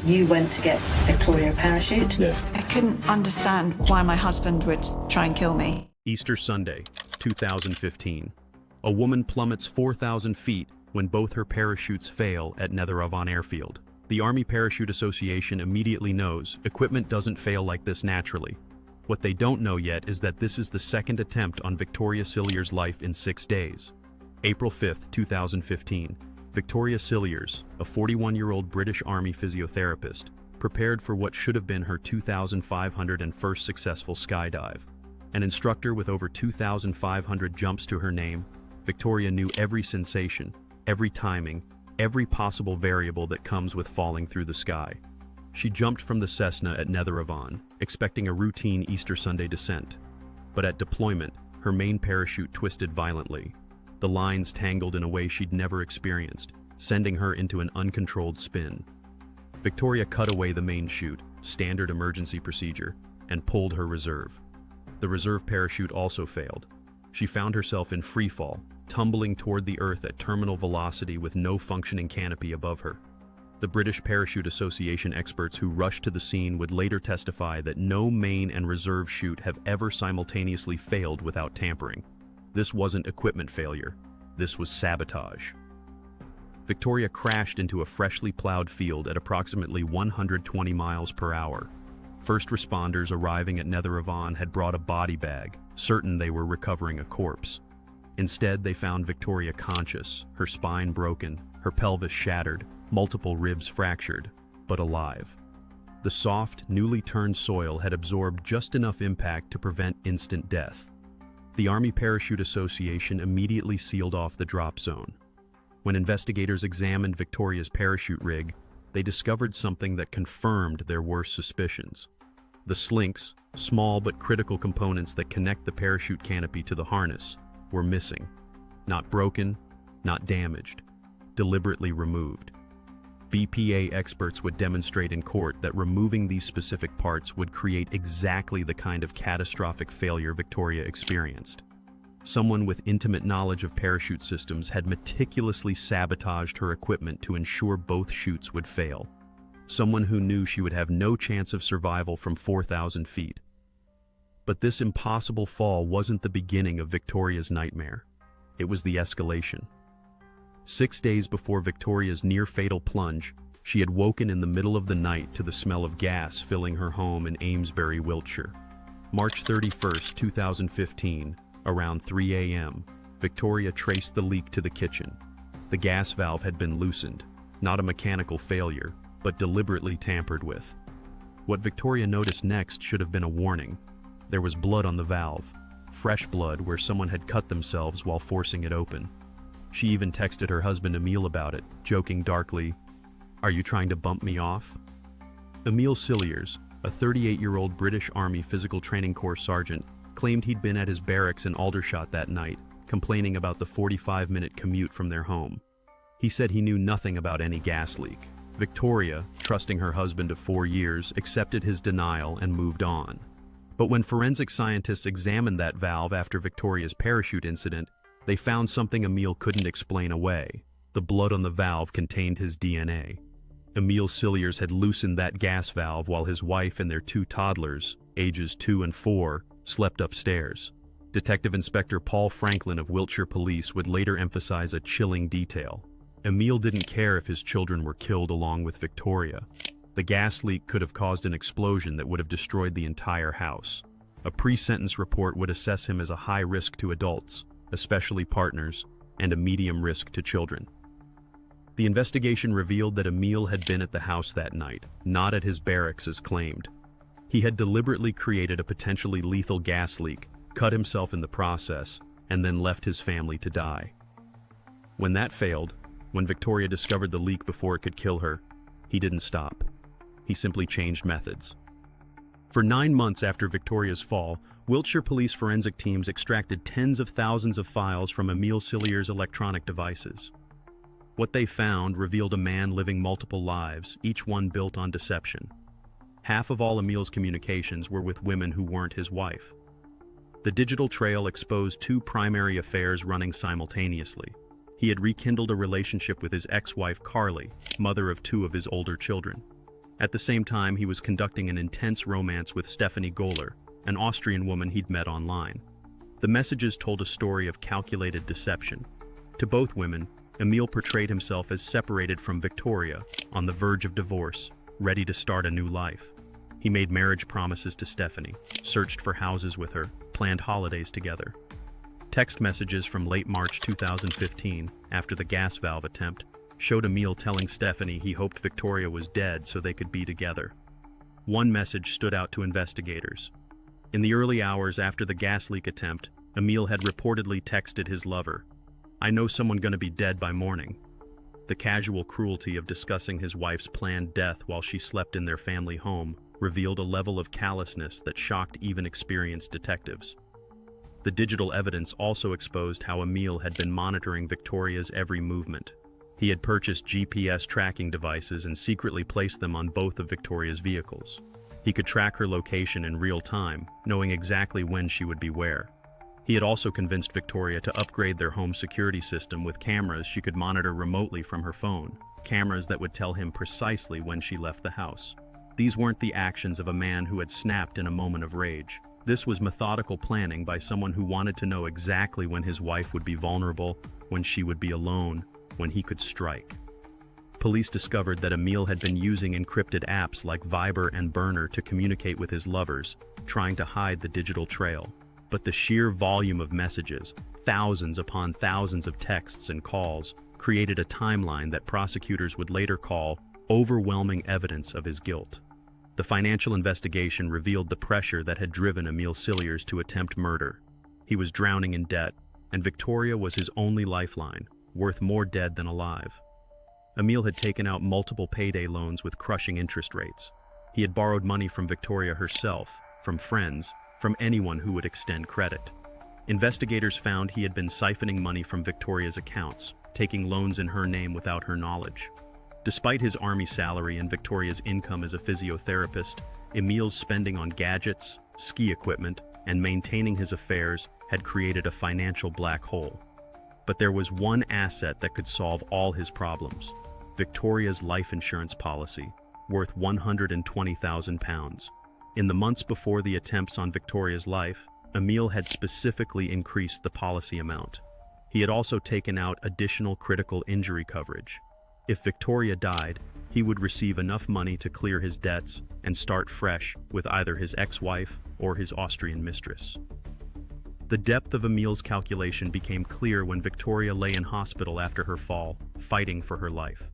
You went to get Victoria a parachute? Yeah. I couldn't understand why my husband would try and kill me. Easter Sunday, 2015. A woman plummets 4,000 feet when both her parachutes fail at Netheravon Airfield. The Army Parachute Association immediately knows equipment doesn't fail like this naturally. What they don't know yet is that this is the second attempt on Victoria Cilliers' life in 6 days. April 5, 2015. Victoria Cilliers, a 41-year-old British Army physiotherapist, prepared for what should have been her 2,501st successful skydive. An instructor with over 2,500 jumps to her name, Victoria knew every sensation, every timing, every possible variable that comes with falling through the sky. She jumped from the Cessna at Netheravon, expecting a routine Easter Sunday descent. But at deployment, her main parachute twisted violently. The lines tangled in a way she'd never experienced, sending her into an uncontrolled spin. Victoria cut away the main chute, standard emergency procedure, and pulled her reserve. The reserve parachute also failed. She found herself in free fall, tumbling toward the earth at terminal velocity with no functioning canopy above her. The British Parachute Association experts who rushed to the scene would later testify that no main and reserve chute have ever simultaneously failed without tampering. This wasn't equipment failure. This was sabotage. Victoria crashed into a freshly plowed field at approximately 120 miles per hour. First responders arriving at Netheravon had brought a body bag, certain they were recovering a corpse. Instead, they found Victoria conscious, her spine broken, her pelvis shattered, multiple ribs fractured, but alive. The soft, newly turned soil had absorbed just enough impact to prevent instant death. The Army Parachute Association immediately sealed off the drop zone. When investigators examined Victoria's parachute rig, they discovered something that confirmed their worst suspicions. The slinks, small but critical components that connect the parachute canopy to the harness, were missing. Not broken, not damaged, deliberately removed. BPA experts would demonstrate in court that removing these specific parts would create exactly the kind of catastrophic failure Victoria experienced. Someone with intimate knowledge of parachute systems had meticulously sabotaged her equipment to ensure both chutes would fail. Someone who knew she would have no chance of survival from 4,000 feet. But this impossible fall wasn't the beginning of Victoria's nightmare. It was the escalation. 6 days before Victoria's near-fatal plunge, she had woken in the middle of the night to the smell of gas filling her home in Amesbury, Wiltshire. March 31, 2015, around 3 a.m., Victoria traced the leak to the kitchen. The gas valve had been loosened, not a mechanical failure, but deliberately tampered with. What Victoria noticed next should have been a warning. There was blood on the valve, fresh blood where someone had cut themselves while forcing it open. She even texted her husband Emile about it, joking darkly, "Are you trying to bump me off?" Emile Cilliers, a 38-year-old British Army Physical Training Corps sergeant, claimed he'd been at his barracks in Aldershot that night, complaining about the 45-minute commute from their home. He said he knew nothing about any gas leak. Victoria, trusting her husband of 4 years, accepted his denial and moved on. But when forensic scientists examined that valve after Victoria's parachute incident, they found something Emile couldn't explain away. The blood on the valve contained his DNA. Emile Cilliers had loosened that gas valve while his wife and their 2 toddlers, ages 2 and 4, slept upstairs. Detective Inspector Paul Franklin of Wiltshire Police would later emphasize a chilling detail. Emile didn't care if his children were killed along with Victoria. The gas leak could have caused an explosion that would have destroyed the entire house. A pre-sentence report would assess him as a high risk to adults, especially partners, and a medium risk to children. The investigation revealed that Emile had been at the house that night, not at his barracks as claimed. He had deliberately created a potentially lethal gas leak, cut himself in the process, and then left his family to die. When that failed, when Victoria discovered the leak before it could kill her, he didn't stop. He simply changed methods. For 9 months after Victoria's fall, Wiltshire police forensic teams extracted tens of thousands of files from Emile Cilliers' electronic devices. What they found revealed a man living multiple lives, each one built on deception. Half of all Emile's communications were with women who weren't his wife. The digital trail exposed 2 primary affairs running simultaneously. He had rekindled a relationship with his ex-wife Carly, mother of 2 of his older children. At the same time, he was conducting an intense romance with Stephanie Gohler, an Austrian woman he'd met online. The messages told a story of calculated deception. To both women, Emil portrayed himself as separated from Victoria, on the verge of divorce, ready to start a new life. He made marriage promises to Stephanie, searched for houses with her, planned holidays together. Text messages from late March 2015, after the gas valve attempt, showed Emil telling Stephanie he hoped Victoria was dead so they could be together. One message stood out to investigators. In the early hours after the gas leak attempt, Emil had reportedly texted his lover, "I know someone gonna be dead by morning." The casual cruelty of discussing his wife's planned death while she slept in their family home revealed a level of callousness that shocked even experienced detectives. The digital evidence also exposed how Emil had been monitoring Victoria's every movement. He had purchased GPS tracking devices and secretly placed them on both of Victoria's vehicles. He could track her location in real time, knowing exactly when she would be where. He had also convinced Victoria to upgrade their home security system with cameras she could monitor remotely from her phone, cameras that would tell him precisely when she left the house. These weren't the actions of a man who had snapped in a moment of rage. This was methodical planning by someone who wanted to know exactly when his wife would be vulnerable, when she would be alone, when he could strike. Police discovered that Emil had been using encrypted apps like Viber and Burner to communicate with his lovers, trying to hide the digital trail. But the sheer volume of messages, thousands upon thousands of texts and calls, created a timeline that prosecutors would later call overwhelming evidence of his guilt. The financial investigation revealed the pressure that had driven Emil Cilliers to attempt murder. He was drowning in debt, and Victoria was his only lifeline, worth more dead than alive. Emil had taken out multiple payday loans with crushing interest rates. He had borrowed money from Victoria herself, from friends, from anyone who would extend credit. Investigators found he had been siphoning money from Victoria's accounts, taking loans in her name without her knowledge. Despite his army salary and Victoria's income as a physiotherapist, Emil's spending on gadgets, ski equipment, and maintaining his affairs had created a financial black hole. But there was one asset that could solve all his problems: Victoria's life insurance policy, worth £120,000. In the months before the attempts on Victoria's life, Emil had specifically increased the policy amount. He had also taken out additional critical injury coverage. If Victoria died, he would receive enough money to clear his debts and start fresh with either his ex-wife or his Austrian mistress. The depth of Emil's calculation became clear when Victoria lay in hospital after her fall, fighting for her life.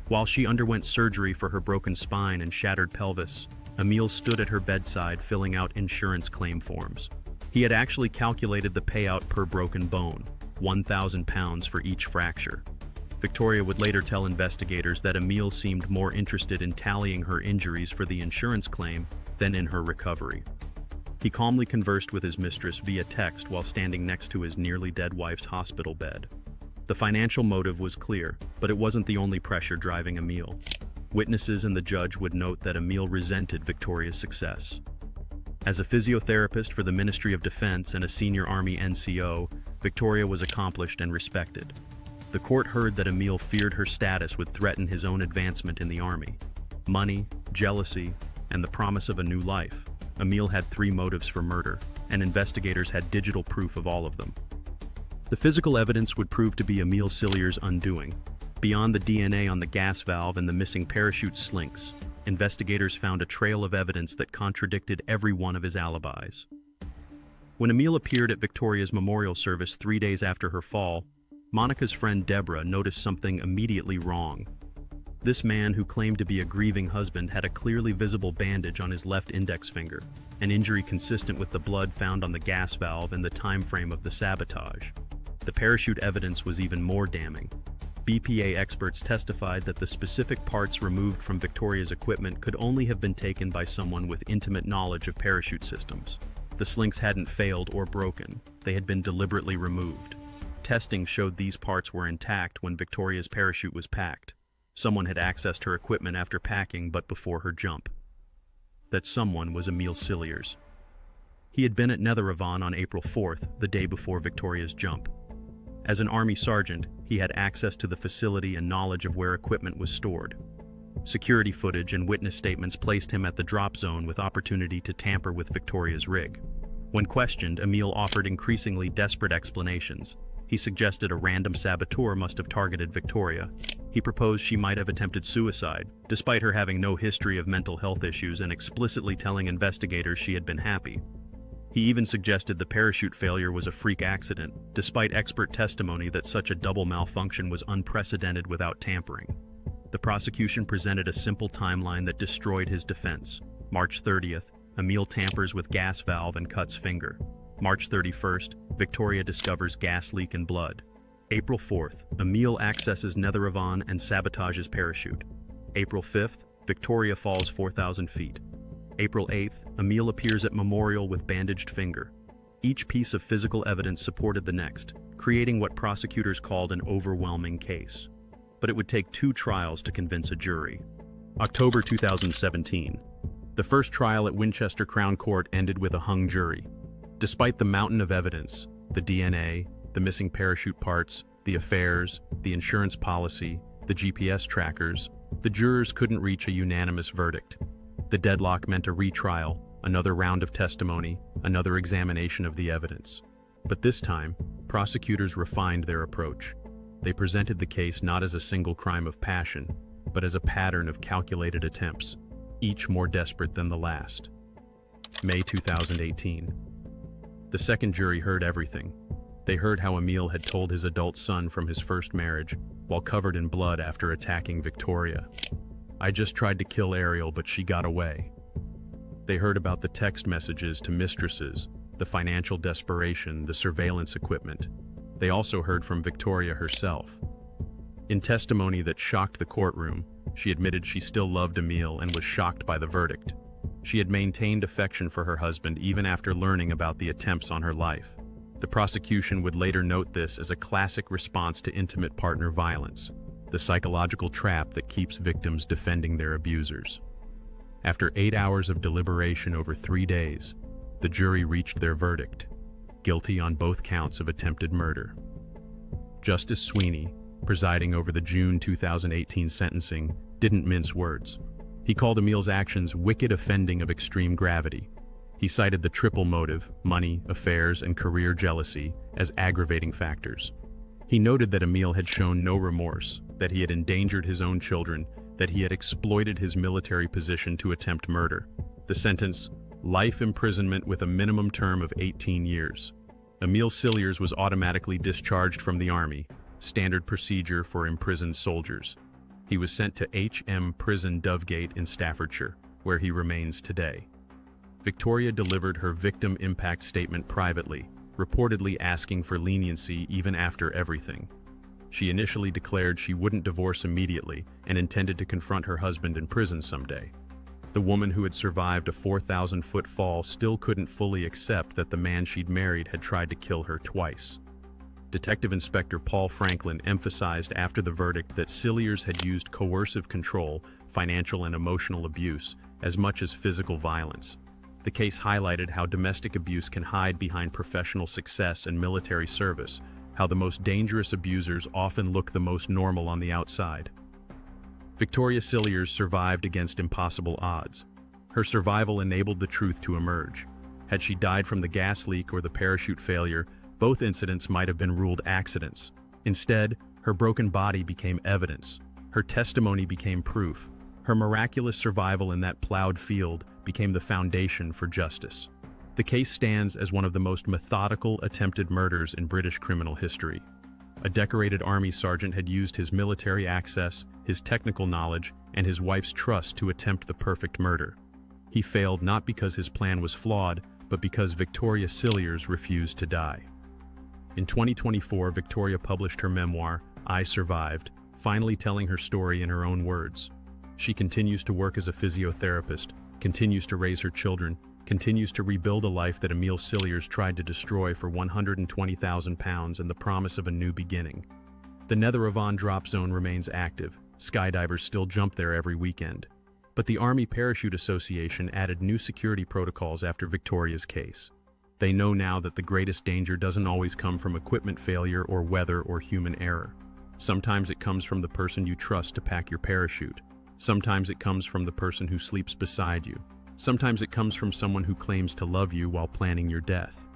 While she underwent surgery for her broken spine and shattered pelvis, Emil stood at her bedside filling out insurance claim forms. He had actually calculated the payout per broken bone, £1,000 for each fracture. Victoria would later tell investigators that Emil seemed more interested in tallying her injuries for the insurance claim than in her recovery. He calmly conversed with his mistress via text while standing next to his nearly dead wife's hospital bed. The financial motive was clear, but it wasn't the only pressure driving Emil. Witnesses and the judge would note that Emil resented Victoria's success. As a physiotherapist for the Ministry of Defense and a senior Army NCO, Victoria was accomplished and respected. The court heard that Emil feared her status would threaten his own advancement in the Army. Money, jealousy, and the promise of a new life. Emil had 3 motives for murder, and investigators had digital proof of all of them. The physical evidence would prove to be Emil Cilliers' undoing. Beyond the DNA on the gas valve and the missing parachute slinks, investigators found a trail of evidence that contradicted every one of his alibis. When Emil appeared at Victoria's memorial service 3 days after her fall, Monica's friend Deborah noticed something immediately wrong. This man, who claimed to be a grieving husband, had a clearly visible bandage on his left index finger, an injury consistent with the blood found on the gas valve and the time frame of the sabotage. The parachute evidence was even more damning. BPA experts testified that the specific parts removed from Victoria's equipment could only have been taken by someone with intimate knowledge of parachute systems. The slinks hadn't failed or broken, they had been deliberately removed. Testing showed these parts were intact when Victoria's parachute was packed. Someone had accessed her equipment after packing but before her jump. That someone was Emil Cilliers. He had been at Netheravon on April 4th, the day before Victoria's jump. As an Army sergeant, he had access to the facility and knowledge of where equipment was stored. Security footage and witness statements placed him at the drop zone with opportunity to tamper with Victoria's rig. When questioned, Emil offered increasingly desperate explanations. He suggested a random saboteur must have targeted Victoria. He proposed she might have attempted suicide, despite her having no history of mental health issues and explicitly telling investigators she had been happy. He even suggested the parachute failure was a freak accident, despite expert testimony that such a double malfunction was unprecedented without tampering. The prosecution presented a simple timeline that destroyed his defense. March 30th, Emil tampers with gas valve and cuts finger. March 31st, Victoria discovers gas leak and blood. April 4th, Emil accesses Netheravon and sabotages parachute. April 5th, Victoria falls 4,000 feet. April 8th, Emil appears at memorial with bandaged finger. Each piece of physical evidence supported the next, creating what prosecutors called an overwhelming case. But it would take 2 trials to convince a jury. October 2017. The first trial at Winchester Crown Court ended with a hung jury. Despite the mountain of evidence, the DNA, the missing parachute parts, the affairs, the insurance policy, the GPS trackers, the jurors couldn't reach a unanimous verdict. The deadlock meant a retrial, another round of testimony, another examination of the evidence. But this time, prosecutors refined their approach. They presented the case not as a single crime of passion, but as a pattern of calculated attempts, each more desperate than the last. May 2018. The second jury heard everything. They heard how Emil had told his adult son from his first marriage, while covered in blood after attacking Victoria. "I just tried to kill Ariel, but she got away." They heard about the text messages to mistresses, the financial desperation, the surveillance equipment. They also heard from Victoria herself. In testimony that shocked the courtroom, she admitted she still loved Emil and was shocked by the verdict. She had maintained affection for her husband even after learning about the attempts on her life. The prosecution would later note this as a classic response to intimate partner violence, the psychological trap that keeps victims defending their abusers. After 8 hours of deliberation over 3 days, the jury reached their verdict: guilty on both counts of attempted murder. Justice Sweeney, presiding over the June 2018 sentencing, didn't mince words. He called Emil's actions wicked offending of extreme gravity. He cited the triple motive, money, affairs, and career jealousy, as aggravating factors. He noted that Emil had shown no remorse, that he had endangered his own children, that he had exploited his military position to attempt murder. The sentence: life imprisonment with a minimum term of 18 years. Emil Cilliers was automatically discharged from the Army, standard procedure for imprisoned soldiers. He was sent to HM Prison Dovegate in Staffordshire, where he remains today. Victoria delivered her victim impact statement privately, reportedly asking for leniency even after everything. She initially declared she wouldn't divorce immediately and intended to confront her husband in prison someday. The woman who had survived a 4,000-foot fall still couldn't fully accept that the man she'd married had tried to kill her twice. Detective Inspector Paul Franklin emphasized after the verdict that Cilliers had used coercive control, financial and emotional abuse, as much as physical violence. The case highlighted how domestic abuse can hide behind professional success and military service, how the most dangerous abusers often look the most normal on the outside. Victoria Cilliers survived against impossible odds. Her survival enabled the truth to emerge. Had she died from the gas leak or the parachute failure, both incidents might have been ruled accidents. Instead, her broken body became evidence. Her testimony became proof. Her miraculous survival in that plowed field became the foundation for justice. The case stands as one of the most methodical attempted murders in British criminal history. A decorated Army sergeant had used his military access, his technical knowledge, and his wife's trust to attempt the perfect murder. He failed not because his plan was flawed, but because Victoria Cilliers refused to die. In 2024, Victoria published her memoir, I Survived, finally telling her story in her own words. She continues to work as a physiotherapist, continues to raise her children, continues to rebuild a life that Emil Cilliers tried to destroy for £120,000 and the promise of a new beginning. The Netheravon drop zone remains active. Skydivers still jump there every weekend. But the Army Parachute Association added new security protocols after Victoria's case. They know now that the greatest danger doesn't always come from equipment failure or weather or human error. Sometimes it comes from the person you trust to pack your parachute. Sometimes it comes from the person who sleeps beside you. Sometimes it comes from someone who claims to love you while planning your death.